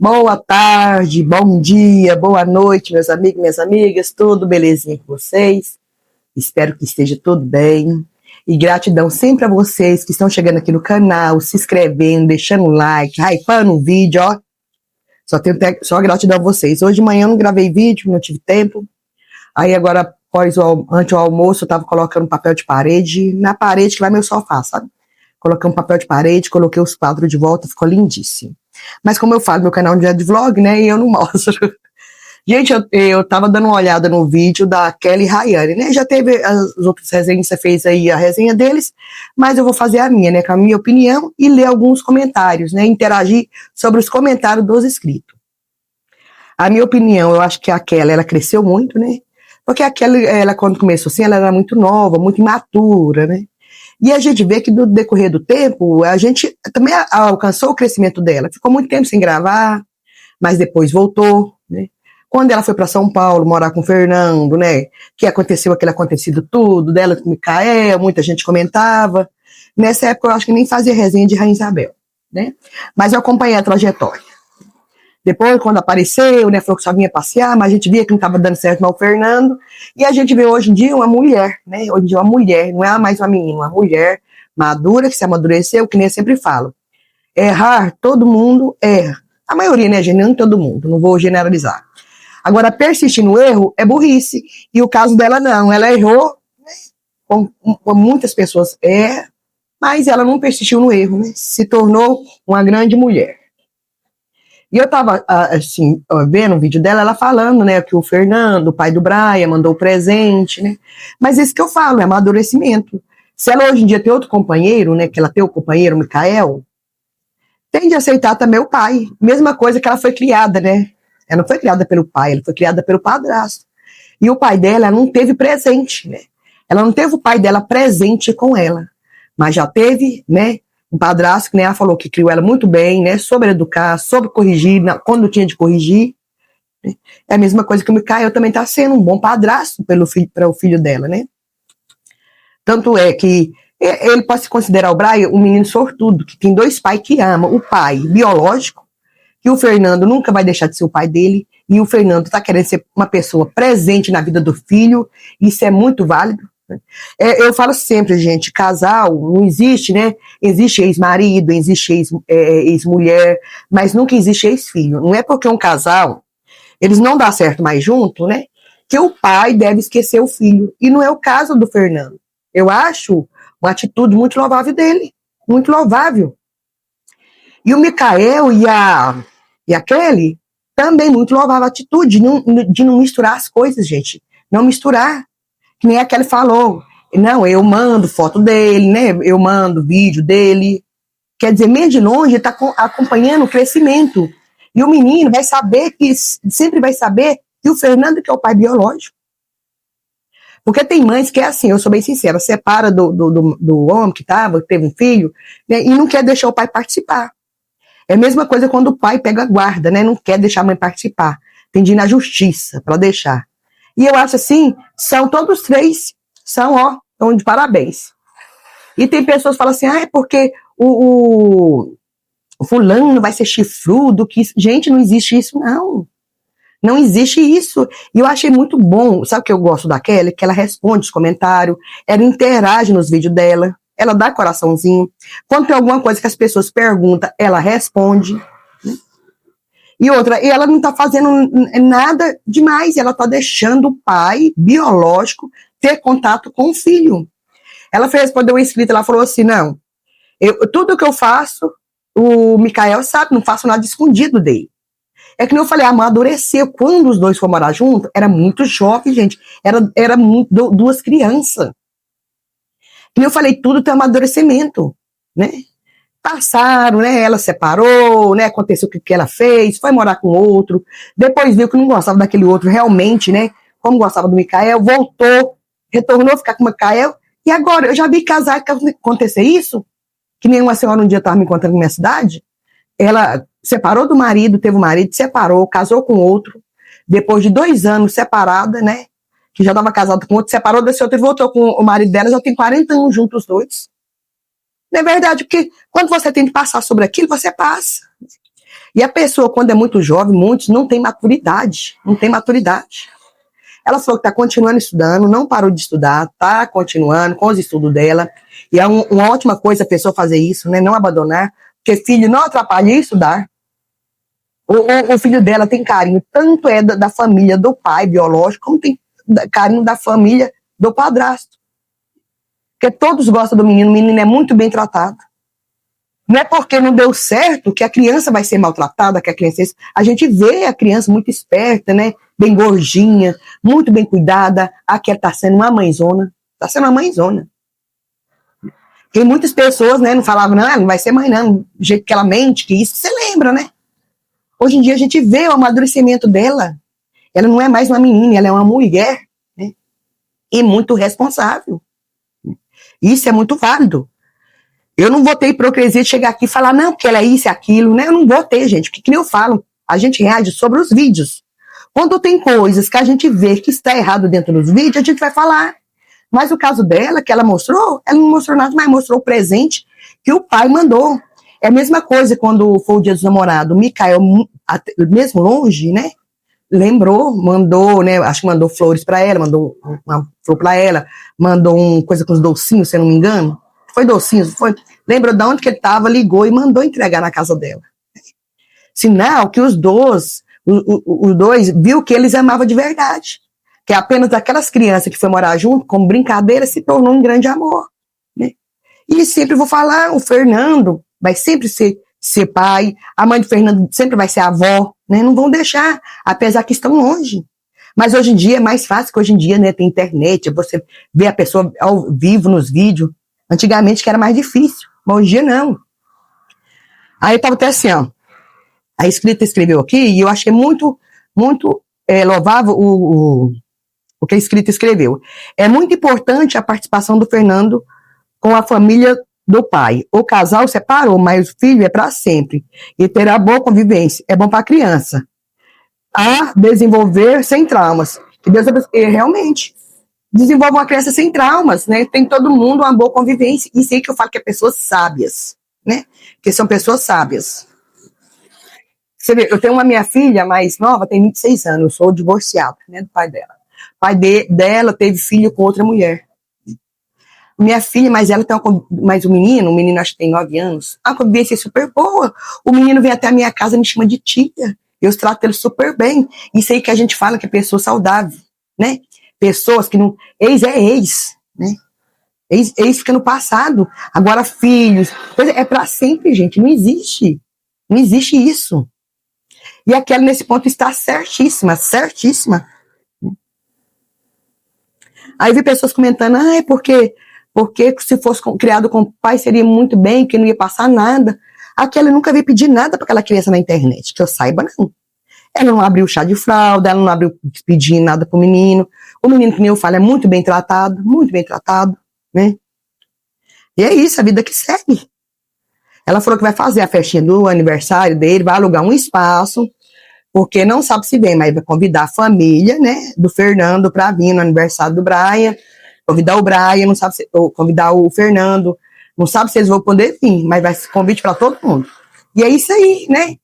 Boa tarde, bom dia, boa noite, meus amigos, minhas amigas, tudo belezinha com vocês? Espero que esteja tudo bem. E gratidão sempre a vocês que estão chegando aqui no canal, se inscrevendo, deixando um like, hypando o vídeo, ó. Só gratidão a vocês. Hoje de manhã eu não gravei vídeo, não tive tempo. Aí agora, antes do almoço, eu tava colocando papel de parede, na parede que vai meu sofá, sabe? Coloquei um papel de parede, coloquei os quadros de volta, ficou lindíssimo. Mas como eu falo, meu canal é de vlog, né, e eu não mostro. Gente, eu tava dando uma olhada no vídeo da Kelly e Rayane, né, já teve as outras resenhas, você fez aí a resenha deles, mas eu vou fazer a minha, né, com a minha opinião e ler alguns comentários, né, interagir sobre os comentários dos inscritos. A minha opinião, eu acho que a Kelly, ela cresceu muito, né, porque a Kelly, ela quando começou assim, ela era muito nova, muito imatura, né, e a gente vê que no decorrer do tempo, a gente também alcançou o crescimento dela. Ficou muito tempo sem gravar, mas depois voltou, né? Quando ela foi para São Paulo morar com o Fernando, né? Que aconteceu aquele acontecido tudo, dela com o Micael, muita gente comentava. Nessa época eu acho que nem fazia resenha de Rainha Isabel, né? Mas eu acompanhei a trajetória. Depois, quando apareceu, né, falou que só vinha passear, mas a gente via que não estava dando certo com o Fernando. E a gente vê hoje em dia uma mulher, né? Hoje em dia uma mulher, não é mais uma menina, uma mulher madura, que se amadureceu, que nem eu sempre falo. Errar, todo mundo erra. A maioria, né, gente? Não todo mundo, não vou generalizar. Agora, persistir no erro é burrice. E o caso dela não, ela errou, né, como muitas pessoas erram, mas ela não persistiu no erro, né? Se tornou uma grande mulher. E eu tava, assim, vendo um vídeo dela, ela falando, né, que o Fernando, o pai do Brian, mandou o presente, né? Mas isso que eu falo, é amadurecimento. Se ela hoje em dia tem outro companheiro, né, que ela tem o companheiro, o Micael, tem de aceitar também o pai. Mesma coisa que ela foi criada, né? Ela não foi criada pelo pai, ela foi criada pelo padrasto. E o pai dela não teve presente, né? Ela não teve o pai dela presente com ela. Mas já teve, né, um padrasto que, né, ela falou que criou ela muito bem, né, sobre educar, sobre corrigir, quando tinha de corrigir. Né? É a mesma coisa que o Micael também está sendo um bom padrasto para o filho dela, né? Tanto é que ele pode se considerar o Brian um menino sortudo, que tem dois pais que amam. O pai biológico, que o Fernando nunca vai deixar de ser o pai dele, e o Fernando está querendo ser uma pessoa presente na vida do filho, isso é muito válido. Eu falo sempre, gente, casal não existe, né? Existe ex-marido, existe ex-mulher, mas nunca existe ex-filho. Não é porque um casal, eles não dão certo mais junto, né? Que o pai deve esquecer o filho. E não é o caso do Fernando. Eu acho uma atitude muito louvável dele. Muito louvável. E o Micael e a Kelly também muito louvável a atitude de não misturar as coisas, gente. Não misturar. Que nem a Kelly falou, não, eu mando foto dele, né, eu mando vídeo dele, quer dizer, meio de longe, está acompanhando o crescimento, e o menino vai saber sempre vai saber que o Fernando que é o pai biológico, porque tem mães que é assim, eu sou bem sincera, separa do homem que teve um filho, né, e não quer deixar o pai participar, é a mesma coisa quando o pai pega a guarda, né, não quer deixar a mãe participar, tem de ir na justiça para deixar. E eu acho assim, são todos três, estão de parabéns. E tem pessoas que falam assim, é porque o fulano vai ser chifrudo, que gente, não existe isso, não. Não existe isso. E eu achei muito bom, sabe o que eu gosto da Kelly? Que ela responde os comentários, ela interage nos vídeos dela, ela dá coraçãozinho. Quando tem alguma coisa que as pessoas perguntam, ela responde. E outra, e ela não está fazendo nada demais, ela está deixando o pai biológico ter contato com o filho. Ela foi responder uma inscrita, ela falou assim, não, tudo que eu faço, o Micael sabe, não faço nada escondido dele. É que nem eu falei, amadureceu. Quando os dois foram morar juntos, era muito jovem, gente, era muito, duas crianças. E eu falei, tudo tem amadurecimento, né? Passaram, né? Ela separou, né? Aconteceu o que ela fez, foi morar com outro, depois viu que não gostava daquele outro realmente, né? Como gostava do Micael, voltou, retornou a ficar com o Micael, e agora eu já vi casar que acontecer isso, que nenhuma senhora um dia estava me encontrando na minha cidade, ela separou do marido, teve um marido, separou, casou com outro, depois de 2 anos separada, né? Que já estava casada com outro, separou desse outro e voltou com o marido dela, já tem 40 anos juntos os dois. Não é verdade, porque quando você tem que passar sobre aquilo, você passa. E a pessoa, quando é muito jovem, muitos não tem maturidade, não tem maturidade. Ela falou que está continuando estudando, não parou de estudar, está continuando com os estudos dela. E é uma ótima coisa a pessoa fazer isso, né? Não abandonar, porque filho não atrapalha estudar. O filho dela tem carinho, tanto é da família do pai biológico, como tem carinho da família do padrasto. Porque todos gostam do menino, o menino é muito bem tratado. Não é porque não deu certo que a criança vai ser maltratada, que a criança... A gente vê a criança muito esperta, né? Bem gordinha, muito bem cuidada. Aqui ela está sendo uma mãezona. Está sendo uma mãezona. Porque muitas pessoas, né, não falavam, não, ela não vai ser mãe, não. Do jeito que ela mente, que isso, você lembra, né? Hoje em dia a gente vê o amadurecimento dela. Ela não é mais uma menina, ela é uma mulher, né? E muito responsável. Isso é muito válido. Eu não vou ter hipocrisia de chegar aqui e falar, não, porque ela é isso e aquilo, né? Eu não vou ter, gente, porque, como eu falo, a gente reage sobre os vídeos. Quando tem coisas que a gente vê que está errado dentro dos vídeos, a gente vai falar. Mas o caso dela, que ela não mostrou nada, mas mostrou o presente que o pai mandou. É a mesma coisa quando foi o dia dos namorados. O Micael, mesmo longe, né? Lembrou, mandou, né? Acho que mandou flores para ela, mandou uma flor para ela, mandou uma coisa com os docinhos, se eu não me engano. Foi docinhos, foi. Lembrou de onde que ele estava, ligou e mandou entregar na casa dela. Sinal que os dois viu que eles amavam de verdade. Que apenas aquelas crianças que foi morar junto, como brincadeira, se tornou um grande amor. Né? E sempre vou falar, o Fernando vai sempre ser pai, a mãe do Fernando sempre vai ser avó, né? Não vão deixar, apesar que estão longe. Mas hoje em dia é mais fácil, que hoje em dia, né, tem internet, você vê a pessoa ao vivo nos vídeos. Antigamente que era mais difícil, mas hoje em dia não. Aí eu tava até assim, ó, a escrita escreveu aqui, e eu achei muito louvável o que a escrita escreveu. É muito importante a participação do Fernando com a família do pai. O casal separou, mas o filho é para sempre. E terá boa convivência. É bom para a criança. A desenvolver sem traumas. Que Deus realmente desenvolve uma criança sem traumas, né? Tem todo mundo uma boa convivência. Isso aí que eu falo que é pessoas sábias, né? Que são pessoas sábias. Você vê, eu tenho uma minha filha mais nova, tem 26 anos, eu sou divorciada, né, do pai dela. O pai dela teve filho com outra mulher. Minha filha, mas ela tem mais o menino acho que tem 9 anos, a convivência é super boa. O menino vem até a minha casa e me chama de tia. Eu trato ele super bem. Isso aí que a gente fala que é pessoa saudável, né? Pessoas que não... Ex é ex, né? Ex fica no passado. Agora filhos... É pra sempre, gente. Não existe. Não existe isso. E aquela, nesse ponto, está certíssima. Certíssima. Aí vi pessoas comentando, porque se fosse criado com o pai seria muito bem, que não ia passar nada. Aquela nunca veio pedir nada para aquela criança na internet, que eu saiba, não. Ela não abriu chá de fralda, ela não abriu pedindo nada pro menino. O menino, que nem eu falo, é muito bem tratado, né? E é isso, a vida que segue. Ela falou que vai fazer a festinha do aniversário dele, vai alugar um espaço, porque não sabe se vem, mas vai convidar a família, né, do Fernando para vir no aniversário do Brian, convidar o Brian, não sabe se, ou convidar o Fernando, não sabe se eles vão poder vir, mas vai ser convite para todo mundo. E é isso aí, né?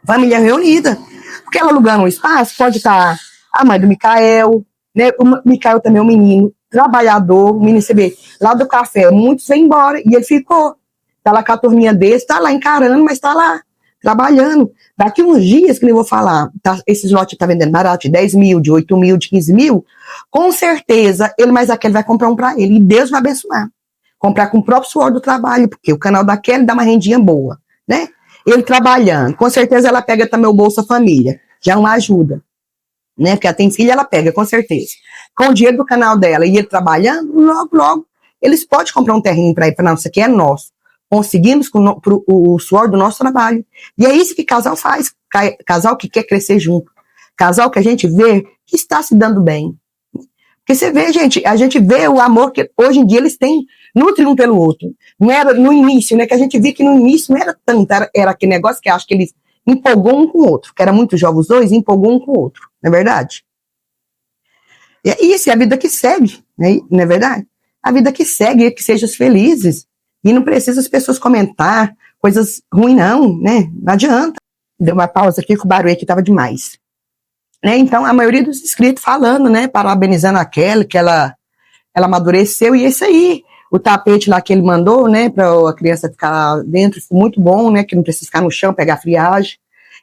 Família reunida. Porque ela alugando um espaço, pode estar a mãe do Micael, né? O Micael também é um menino trabalhador, o menino, você vê, lá do café, muitos vêm embora, e ele ficou. Tá lá com a turminha desse, tá lá encarando, mas tá lá, trabalhando. Daqui uns dias, que eu vou falar, tá, esses lotes tá vendendo barato, de 10 mil, de 8 mil, de 15 mil, com certeza, ele mais aquele vai comprar um para ele, e Deus vai abençoar. Comprar com o próprio suor do trabalho, porque o canal daquele dá uma rendinha boa, né? Ele trabalhando, com certeza ela pega também o Bolsa Família, já é uma ajuda, né? Porque ela tem filha, ela pega, com certeza. Com o dinheiro do canal dela e ele trabalhando, logo, eles podem comprar um terreno para ir, para não, isso aqui é nosso. Conseguimos com o suor do nosso trabalho. E é isso que casal faz. Casal que quer crescer junto. Casal que a gente vê que está se dando bem. Porque você vê, gente, a gente vê o amor que hoje em dia eles têm, nutrem um pelo outro. Não era no início, né? Que a gente via que no início não era tanto, era aquele negócio que acho que eles empolgou um com o outro, que era muito jovem os dois, e empolgou um com o outro. Não é verdade? E é isso, é a vida que segue, né? Não é verdade? A vida que segue, que sejam felizes. E não precisa as pessoas comentar coisas ruins, não, né? Não adianta. Deu uma pausa aqui, que o barulho aqui tava demais. Né? Então, a maioria dos inscritos falando, né? Parabenizando a Kelly, que ela amadureceu, e esse aí, o tapete lá que ele mandou, né? Pra a criança ficar dentro, ficou muito bom, né? Que não precisa ficar no chão, pegar friagem.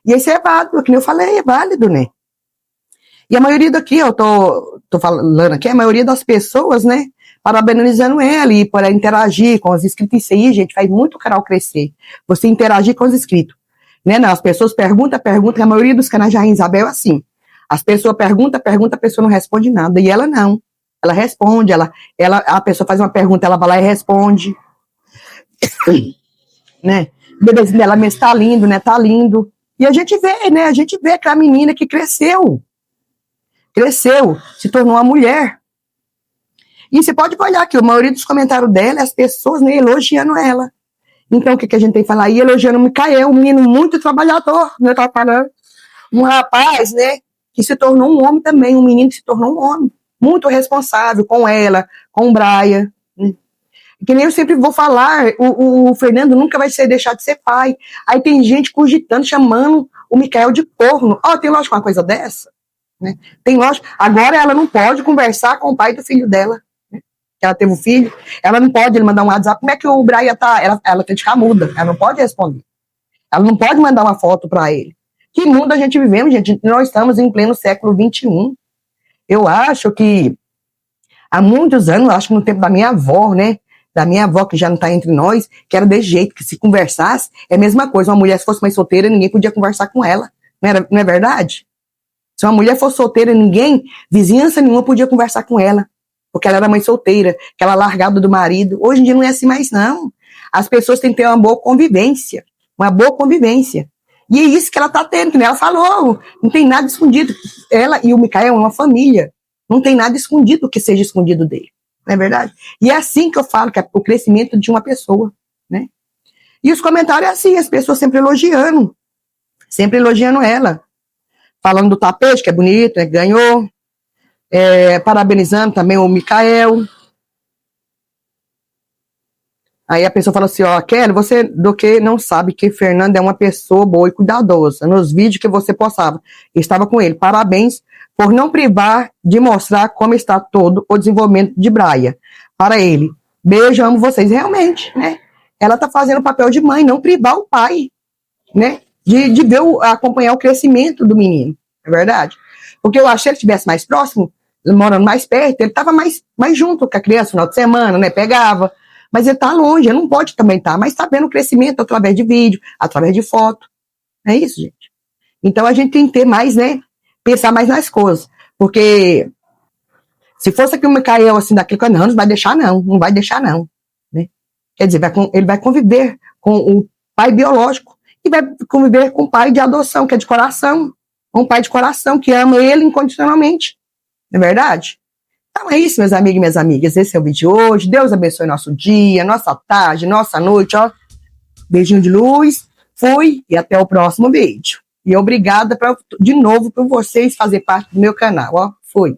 E esse é válido, que eu falei, é válido, né? E a maioria daqui, eu tô falando aqui, a maioria das pessoas, né? Parabenizando ela e por interagir com os inscritos. Isso aí, gente, faz muito o canal crescer. Você interagir com os inscritos. Né? Não, as pessoas perguntam, e a maioria dos canais de Rainha Isabel é assim. As pessoas perguntam, a pessoa não responde nada. E ela não. Ela responde, a pessoa faz uma pergunta, ela vai lá e responde. Né? O bebezinho dela mesmo tá lindo, né? Tá lindo. E a gente vê, né? A gente vê que a menina que cresceu, se tornou uma mulher. E você pode olhar que a maioria dos comentários dela é as pessoas, né, elogiando ela. Então, o que a gente tem que falar? E elogiando o Micael, um menino muito trabalhador, né, tá falando. Um rapaz, né, que se tornou um homem também, um menino que se tornou um homem. Muito responsável com ela, com o Brian. Né. Que nem eu sempre vou falar, o Fernando nunca vai deixar de ser pai. Aí tem gente cogitando, chamando o Micael de corno. Tem lógico uma coisa dessa? Né? Tem lógico. Agora ela não pode conversar com o pai do filho dela. Né? Que ela teve um filho. Ela não pode ele mandar um WhatsApp. Como é que o Brian tá? Ela tem que ficar muda. Ela não pode responder. Ela não pode mandar uma foto para ele. Que mundo a gente vivemos, gente? Nós estamos em pleno século XXI. Eu acho que há muitos anos, acho que no tempo da minha avó, né? Da minha avó, que já não está entre nós, que era desse jeito, que se conversasse, é a mesma coisa. Uma mulher, se fosse mãe solteira, ninguém podia conversar com ela. Não é verdade? Se uma mulher fosse solteira, vizinhança nenhuma podia conversar com ela, porque ela era mãe solteira, que ela largada do marido. Hoje em dia não é assim mais, não. As pessoas têm que ter uma boa convivência. E é isso que ela está tendo, que ela falou, não tem nada escondido. Ela e o Micael é uma família. Não tem nada escondido que seja escondido dele. Não é verdade? E é assim que eu falo, que é o crescimento de uma pessoa, né? E os comentários é assim, as pessoas sempre elogiando ela. Falando do tapete, que é bonito, né, que ganhou. Parabenizando também o Micael. Aí a pessoa fala assim, Kelly, você do que não sabe que Fernanda é uma pessoa boa e cuidadosa. Nos vídeos que você postava, estava com ele. Parabéns por não privar de mostrar como está todo o desenvolvimento de Brian. Para ele. Beijo, amo vocês. Realmente, né? Ela está fazendo o papel de mãe, não privar o pai, né? De ver, acompanhar o crescimento do menino. É verdade? Porque eu achei que ele estivesse mais próximo, morando mais perto, ele estava mais junto com a criança no final de semana, né? Pegava. Mas ele está longe, ele não pode também estar, mas está vendo o crescimento através de vídeo, através de foto. É isso, gente. Então a gente tem que ter mais, né? Pensar mais nas coisas. Porque se fosse aqui o Micael, assim, daqui a anos, não vai deixar, não. Né? Quer dizer, ele vai conviver com o pai biológico e vai conviver com o pai de adoção, que é de coração. Um pai de coração que ama ele incondicionalmente. Não é verdade? Então é isso, meus amigos e minhas amigas. Esse é o vídeo de hoje. Deus abençoe nosso dia, nossa tarde, nossa noite. Beijinho de luz. Fui e até o próximo vídeo. E obrigada de novo por vocês fazerem parte do meu canal. Fui.